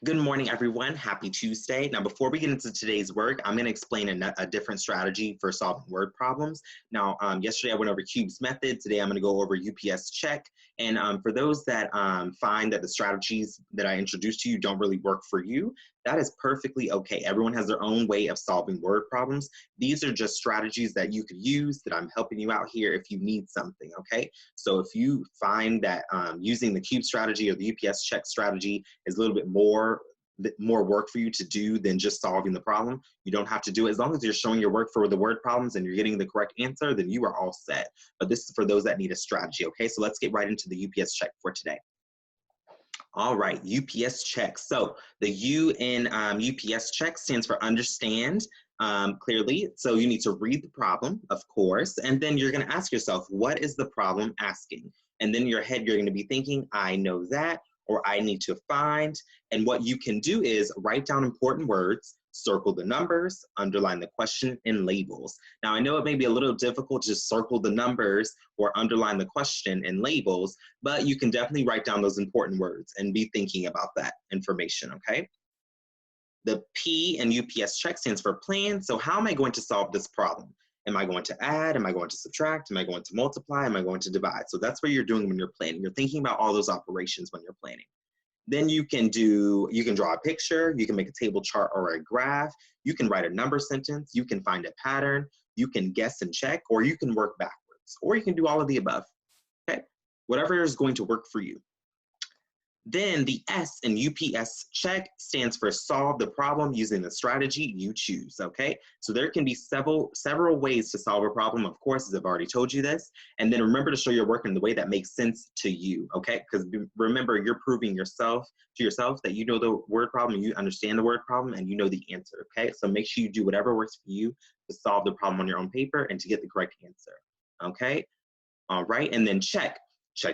Good morning, everyone. Happy Tuesday. Now, before we get into today's work, I'm going to explain a different strategy for solving word problems. Now, yesterday I went over Cube's method. Today I'm going to go over UPS check. And for those that find that the strategies that I introduced to you don't really work for you, that is perfectly okay. Everyone has their own way of solving word problems. These are just strategies that you could use that I'm helping you out here if you need something, okay? So if you find that using the Cube strategy or the UPS check strategy is a little bit more work for you to do than just solving the problem, you don't have to do it. As long as you're showing your work for the word problems and you're getting the correct answer, then you are all set. But this is for those that need a strategy, okay? So let's get right into the UPS check for today. All right, UPS check. So the U in UPS check stands for understand clearly. So you need to read the problem, of course, and then you're going to ask yourself, what is the problem asking? And then in your head, you're going to be thinking, I know that, or I need to find. And what you can do is write down important words, circle the numbers, underline the question, and labels. Now, I know it may be a little difficult to circle the numbers or underline the question and labels, but you can definitely write down those important words and be thinking about that information, okay? The P in UPS check stands for plan. So how am I going to solve this problem? Am I going to add? Am I going to subtract? Am I going to multiply? Am I going to divide? So that's what you're doing when you're planning. You're thinking about all those operations when you're planning. Then you can draw a picture, you can make a table chart or a graph, you can write a number sentence, you can find a pattern, you can guess and check, or you can work backwards, or you can do all of the above, okay? Whatever is going to work for you. Then the S in UPS check stands for solve the problem using the strategy you choose, okay? So there can be several ways to solve a problem, of course, as I've already told you this. And then remember to show your work in the way that makes sense to you, okay? Because remember, you're proving to yourself that you know the word problem, you understand the word problem, and you know the answer, okay? So make sure you do whatever works for you to solve the problem on your own paper and to get the correct answer, okay? All right, and then check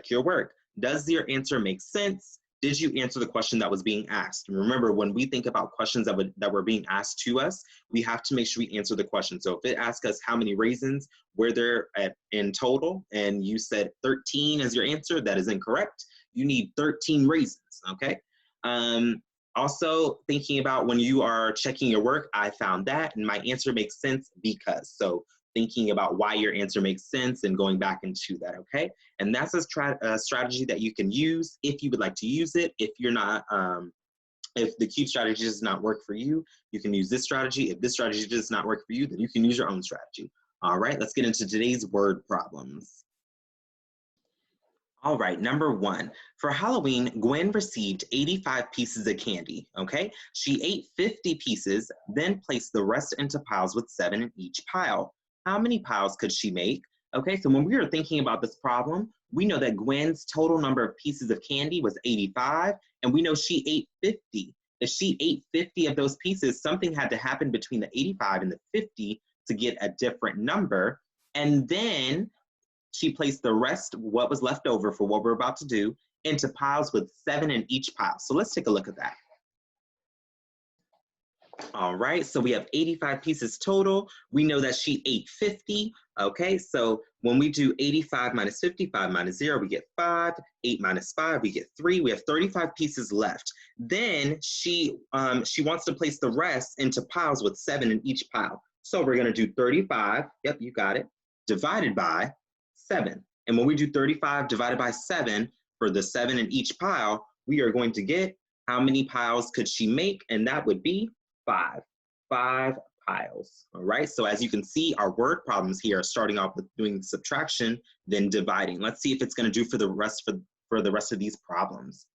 your work. Does your answer make sense? Did you answer the question that was being asked? Remember, when we think about questions that were being asked to us, we have to make sure we answer the question. So if it asks us how many raisins were there in total, and you said 13 as your answer, that is incorrect. You need 13 raisins, okay? Also, thinking about when you are checking your work, I found that, and my answer makes sense because. So thinking about why your answer makes sense and going back into that, okay? And that's a strategy that you can use if you would like to use it. If you're not, if the Cube strategy does not work for you, you can use this strategy. If this strategy does not work for you, then you can use your own strategy. All right, let's get into today's word problems. All right, number one, for Halloween, Gwen received 85 pieces of candy, okay? She ate 50 pieces, then placed the rest into piles with 7 in each pile. How many piles could she make? Okay, so when we were thinking about this problem, we know that Gwen's total number of pieces of candy was 85, and we know she ate 50. If she ate 50 of those pieces, something had to happen between the 85 and the 50 to get a different number. And then she placed the rest, what was left over for what we're about to do, into piles with 7 in each pile. So let's take a look at that. All right, so we have 85 pieces total. We know that she ate 50. Okay, so when we do 85 minus 55 minus 0, we get 5. 8 minus 5, we get 3. We have 35 pieces left. Then she wants to place the rest into piles with 7 in each pile. So we're going to do 35, yep, you got it, divided by 7. And when we do 35 divided by 7 for the 7 in each pile, we are going to get how many piles could she make? And that would be 5 piles. All right, so as you can see, our word problems here are starting off with doing subtraction, then dividing. Let's see if it's going to do for the rest of these problems.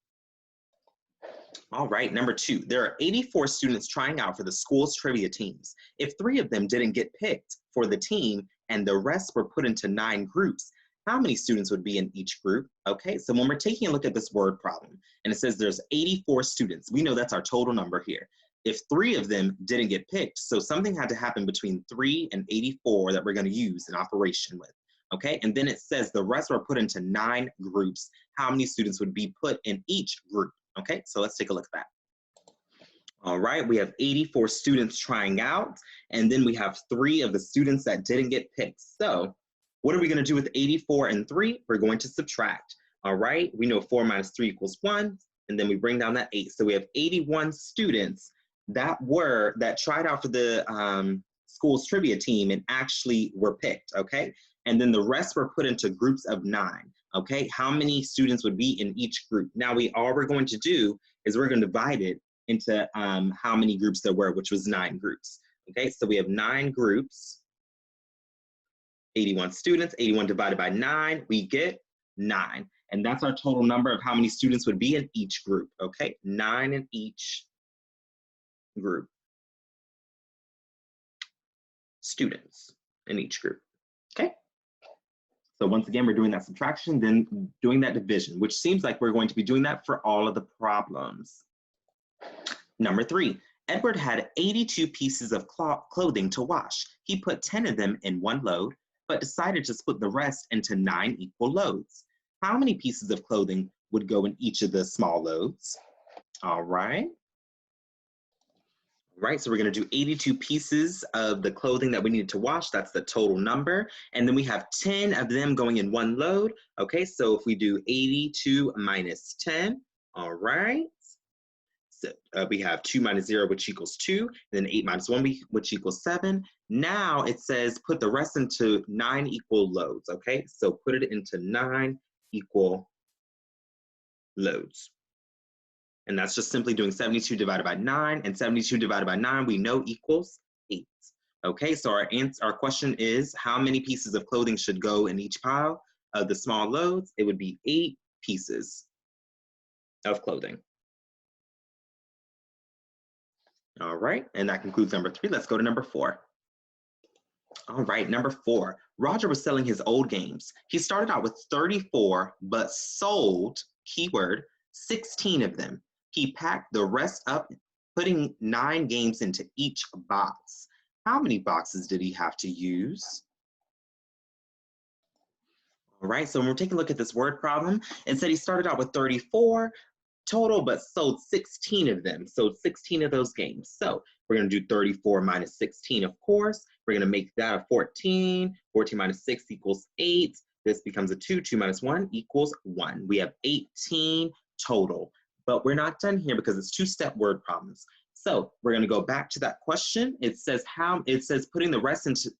All right, number 2, there are 84 students trying out for the school's trivia teams. If 3 of them didn't get picked for the team and the rest were put into 9 groups, how many students would be in each group? Okay, so when we're taking a look at this word problem and it says there's 84 students, we know that's our total number here. If 3 of them didn't get picked, so something had to happen between 3 and 84 that we're going to use an operation with, okay? And then it says the rest were put into 9 groups. How many students would be put in each group, okay? So let's take a look at that. All right, we have 84 students trying out, and then we have 3 of the students that didn't get picked. So what are we going to do with 84 and 3? We're going to subtract. All right, we know 4 minus 3 equals 1. and then we bring down that 8. So we have 81 students that tried out for the school's trivia team and actually were picked, okay? And then the rest were put into groups of 9, okay? How many students would be in each group? Now, all we're going to do is we're going to divide it into how many groups there were, which was 9 groups, okay? So we have 9 groups, 81 students, 81 divided by 9, we get 9. And that's our total number of how many students would be in each group, okay? 9 in each group. Students in each group, okay? So once again, we're doing that subtraction, then doing that division, which seems like we're going to be doing that for all of the problems. Number 3, Edward had 82 pieces of clothing to wash. He put 10 of them in one load, but decided to split the rest into 9 equal loads. How many pieces of clothing would go in each of the small loads? All right. Right, so we're going to do 82 pieces of the clothing that we needed to wash. That's the total number. And then we have 10 of them going in one load. Okay, so if we do 82 minus 10, all right. So we have 2 minus 0, which equals 2. And then 8 minus 1, which equals 7. Now it says put the rest into 9 equal loads. Okay, so put it into 9 equal loads. And that's just simply doing 72 divided by 9, and 72 divided by 9 we know equals 8. Okay, so our question is, how many pieces of clothing should go in each pile of the small loads? It would be 8 pieces of clothing. All right, and that concludes number 3. Let's go to number 4. All right, number 4. Roger was selling his old games. He started out with 34, but sold, keyword, 16 of them. He packed the rest up, putting 9 games into each box. How many boxes did he have to use? All right, so when we're taking a look at this word problem, it said he started out with 34 total, but sold 16 of them. So 16 of those games. So we're going to do 34 minus 16, of course. We're going to make that a 14. 14 minus 6 equals 8. This becomes a 2. 2 minus 1 equals 1. We have 18 total. But we're not done here because it's 2-step word problems. So we're going to go back to that question. It says putting the rest into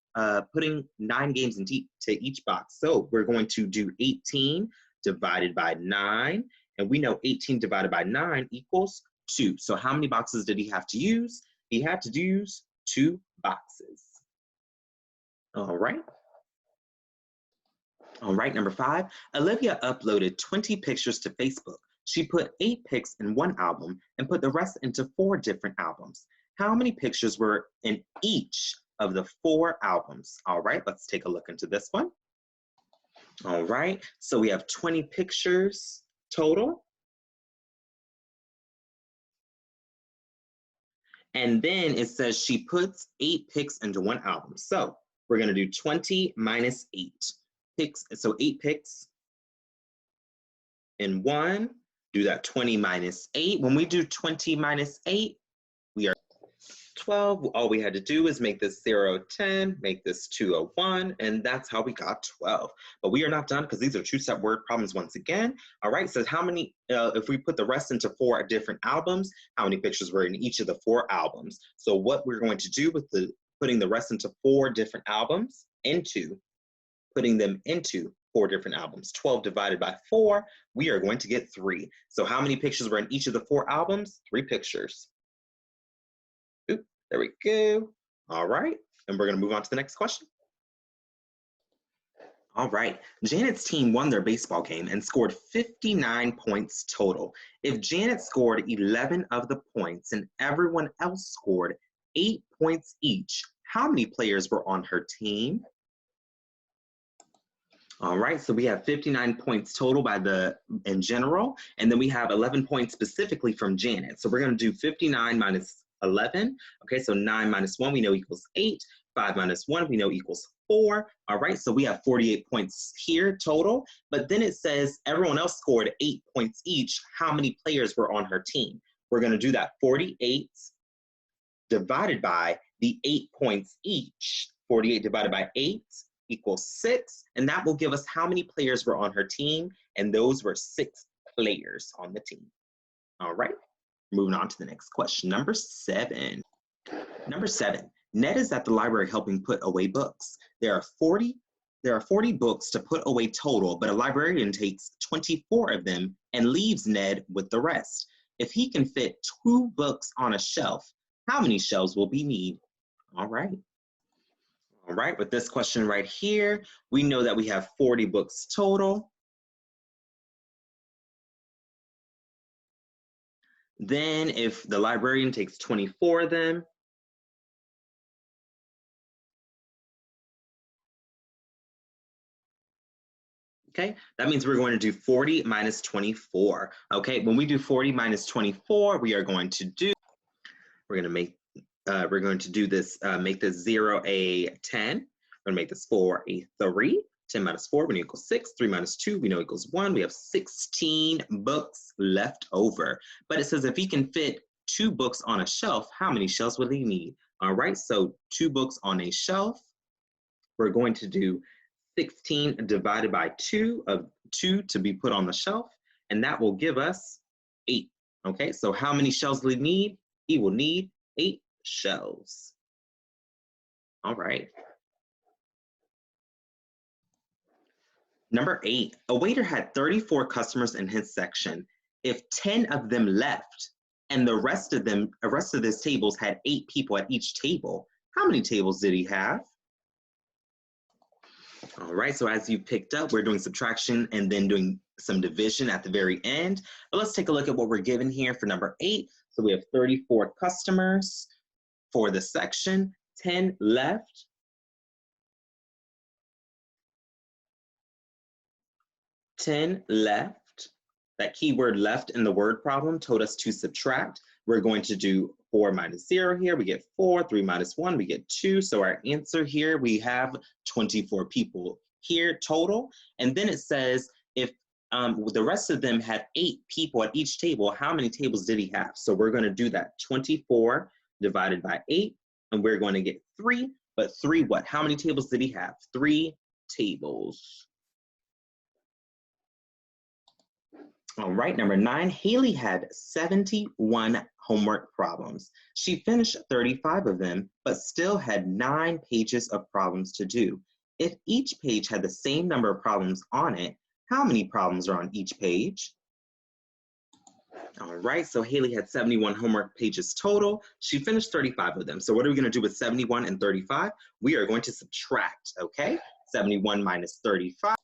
putting 9 games into each box. So we're going to do 18 divided by 9, and we know 18 divided by 9 equals 2. So how many boxes did he have to use? He had to use 2 boxes. All right. All right, number 5. Olivia uploaded 20 pictures to Facebook. She put 8 pics in one album and put the rest into 4 different albums. How many pictures were in each of the 4 albums? All right, let's take a look into this one. All right, so we have 20 pictures total. And then it says she puts 8 pics into one album. So we're going to do 20 minus 8 pics. So 8 pics in one. Do that 20 minus 8. When we do 20 minus 8, we are 12. All we had to do is make this 0, 10, make this 2, a 1, and that's how we got 12. But we are not done because these are 2-step word problems once again. All right, so how many, if we put the rest into 4 different albums, how many pictures were in each of the 4 albums? So what we're going to do with putting the rest into 4 different albums, putting them into 4 different albums. 12 divided by 4, we are going to get 3. So how many pictures were in each of the 4 albums? 3 pictures. Oop, there we go. All right, and we're going to move on to the next question. All right, Janet's team won their baseball game and scored 59 points total. If Janet scored 11 of the points and everyone else scored 8 points each, how many players were on her team? All right, so we have 59 points total in general, and then we have 11 points specifically from Janet. So we're going to do 59 minus 11. Okay, so 9 minus 1 we know equals 8. 5 minus 1 we know equals 4. All right, so we have 48 points here total, but then it says everyone else scored 8 points each. How many players were on her team? We're going to do that 48 divided by the 8 points each. 48 divided by 8 equals 6, and that will give us how many players were on her team, and those were 6 players on the team. All right, moving on to the next question. Number 7. Number 7, Ned is at the library helping put away books. There are 40 books to put away total, but a librarian takes 24 of them and leaves Ned with the rest. If he can fit 2 books on a shelf, how many shelves will he need? All right. All right, with this question right here, we know that we have 40 books total. Then if the librarian takes 24 of them, okay, that means we're going to do 40 minus 24. Okay, when we do 40 minus 24, we are going to do, we're going to do this, make this 0 a 10. We're going to make this 4 a 3. 10 minus 4, we know equals 6. 3 minus 2, we know equals 1. We have 16 books left over. But it says if he can fit 2 books on a shelf, how many shelves will he need? All right, so 2 books on a shelf. We're going to do 16 divided by 2 of 2 to be put on the shelf, and that will give us 8. Okay, so how many shelves will he need? He will need 8 shelves. All right. Number 8, a waiter had 34 customers in his section. If 10 of them left and the rest of his tables had 8 people at each table, how many tables did he have? All right, so as you picked up, we're doing subtraction and then doing some division at the very end. But let's take a look at what we're given here for number 8. So we have 34 customers for the section, 10 left. 10 left. That keyword left in the word problem told us to subtract. We're going to do 4 minus 0 here. We get 4. 3 minus 1, we get 2. So our answer here, we have 24 people here total. And then it says if the rest of them had 8 people at each table, how many tables did he have? So we're going to do that 24 divided by 8, and we're going to get 3. But 3 what? How many tables did he have? 3 tables. All right, number 9, Haley had 71 homework problems. She finished 35 of them, but still had 9 pages of problems to do. If each page had the same number of problems on it, how many problems are on each page? All right, so Haley had 71 homework pages total. She finished 35 of them. So what are we going to do with 71 and 35? We are going to subtract, okay? 71 minus 35.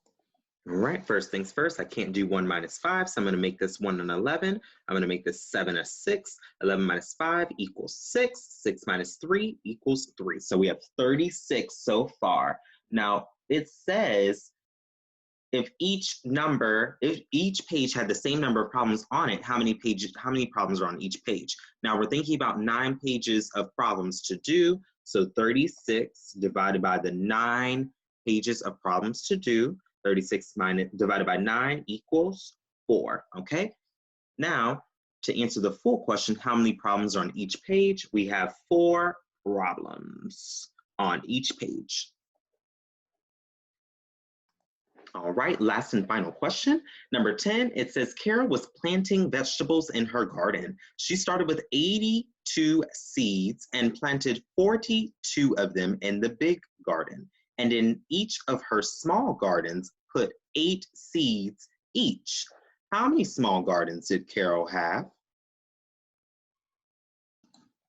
All right, first things first, I can't do 1 minus 5, so I'm going to make this 1 and 11. I'm going to make this 7 and 6. 11 minus 5 equals 6. 6 minus 3 equals 3. So we have 36 so far. Now, it says if each page had the same number of problems on it, how many problems are on each page? Now, we're thinking about 9 pages of problems to do. So 36 divided by the 9 pages of problems to do. 36 divided by 9 equals 4, okay? Now, to answer the full question, how many problems are on each page? We have 4 problems on each page. All right, last and final question. Number 10, it says Carol was planting vegetables in her garden. She started with 82 seeds and planted 42 of them in the big garden. And in each of her small gardens, put 8 seeds each. How many small gardens did Carol have?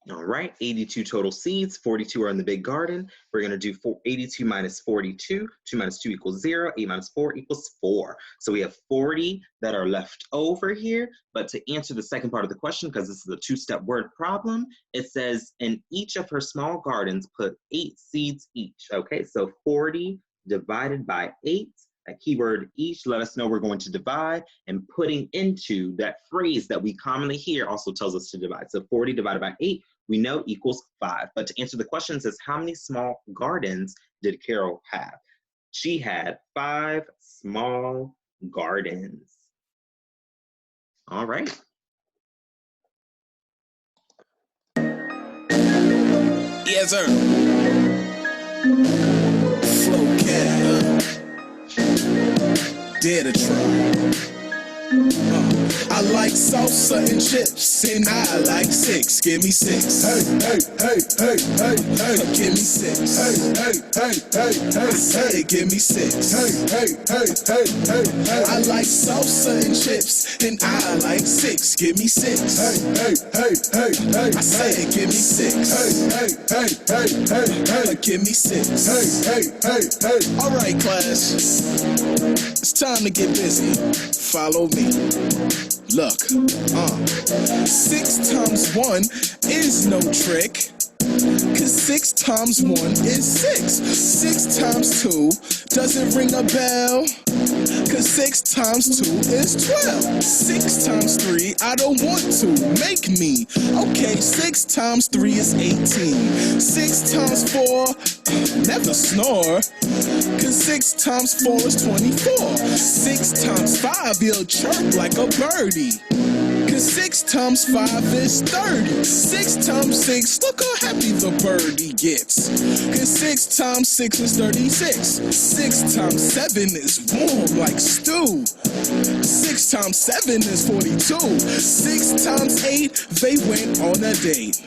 All right, 82 total seeds, 42 are in the big garden. We're going to do 82 minus 42. 2 minus 2 equals 0. 8 minus 4 equals 4. So we have 40 that are left over here. But to answer the second part of the question, because this is a 2-step word problem, it says in each of her small gardens, put 8 seeds each. Okay, so 40 divided by 8. That keyword each let us know we're going to divide, and putting into that phrase that we commonly hear also tells us to divide. So 40 divided by 8, we know equals 5. But to answer the question, it says how many small gardens did Carol have? She had 5 small gardens. All right. Yes, sir. Flow cat. Dare to try. I like salsa and chips, and I like 6. Give me 6. Hey, hey, hey, hey, hey, hey. Give me 6. Hey, hey, hey, hey, hey. I say, give me 6. Hey, hey, hey, hey, hey, hey. I like salsa and chips, and I like 6. Give me 6. Hey, hey, hey, hey, hey. I say, give me 6. Hey, hey, hey, hey, hey, hey. Give me 6. Hey, hey, hey, hey. All right, class. It's time to get busy. Follow me. Look, 6 times 1 is no trick. 'Cause 6 times 1 is 6. 6 times 2 doesn't ring a bell. 'Cause 6 times 2 is 12. 6 times 3, I don't want to. Make me. Okay, 6 times 3 is 18. 6 times 4, never snore. 'Cause 6 times 4 is 24. 6 times 5, you'll chirp like a birdie. 'Cause 6 times 5 is 30. 6 times 6, look how happy the birdie gets. 'Cause 6 times 6 is 36. 6 times 7 is warm like stew. 6 times 7 is 42. 6 times 8, they went on a date.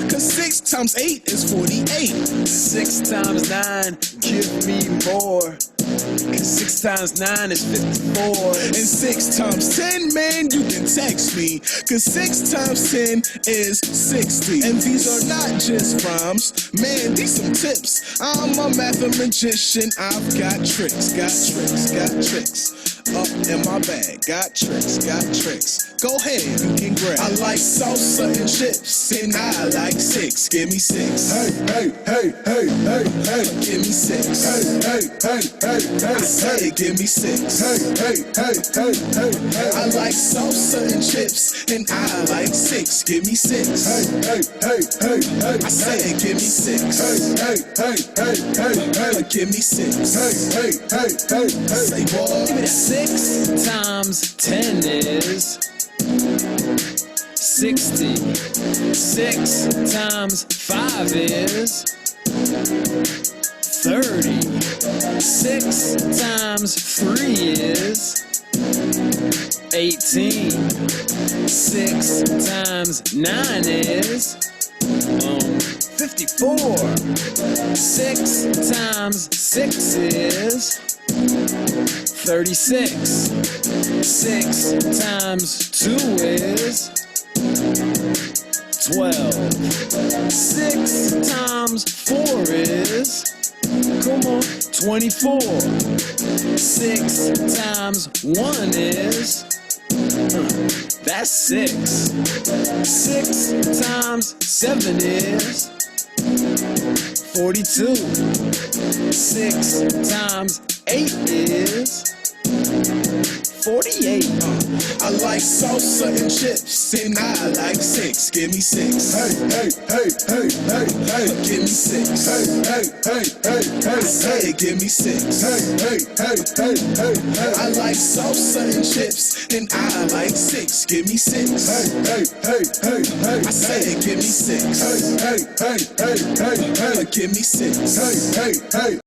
'Cause 6 times 8 is 48. 6 times 9, give me more. 'Cause 6 times 9 is 54. And 6 times 10, man, you can text me. 'Cause 6 times 10 is 60. And these are not just rhymes, man, these some tips. I'm a mathematician, I've got tricks, got tricks, got tricks. Up in my bag, got tricks, got tricks. Go ahead, you can grab. I like salsa and chips, and I like 6. Give me 6. Hey, hey, hey, hey, hey, hey. Give me 6. Hey, hey, hey, hey, hey. I say, give me 6. Hey, hey, hey, hey, hey, hey. I like salsa and chips, and I like 6. Give me 6. Hey, hey, hey, hey, hey. I say, give me 6. Hey, hey, hey, hey, hey, hey. Give me 6. Hey, hey, hey, hey, hey. Say, boy, Give me that. 6 times 10 is 60. 6 times 5 is 30. 6 times 3 is 18. 6 times 9 is 54. 6 times 6 is 36. 6 times 2 is 12. 6 times 4 is, come on, 24. 6 times 1 is, that's 6. 6 times 7 is 42. 6 times 8 is 48. I like salsa and chips, and I like 6. Give me 6. Hey, hey, hey, hey, hey, hey. Give me 6. Hey, hey, hey, hey, hey. Say, give me 6. Hey, hey, hey, hey, hey, hey. I like salsa and chips, and I like 6. Give me 6. Hey, hey, hey, hey, hey. I say, give me 6. Hey, hey, hey, hey, hey, hey. Give me 6. Hey, hey, hey.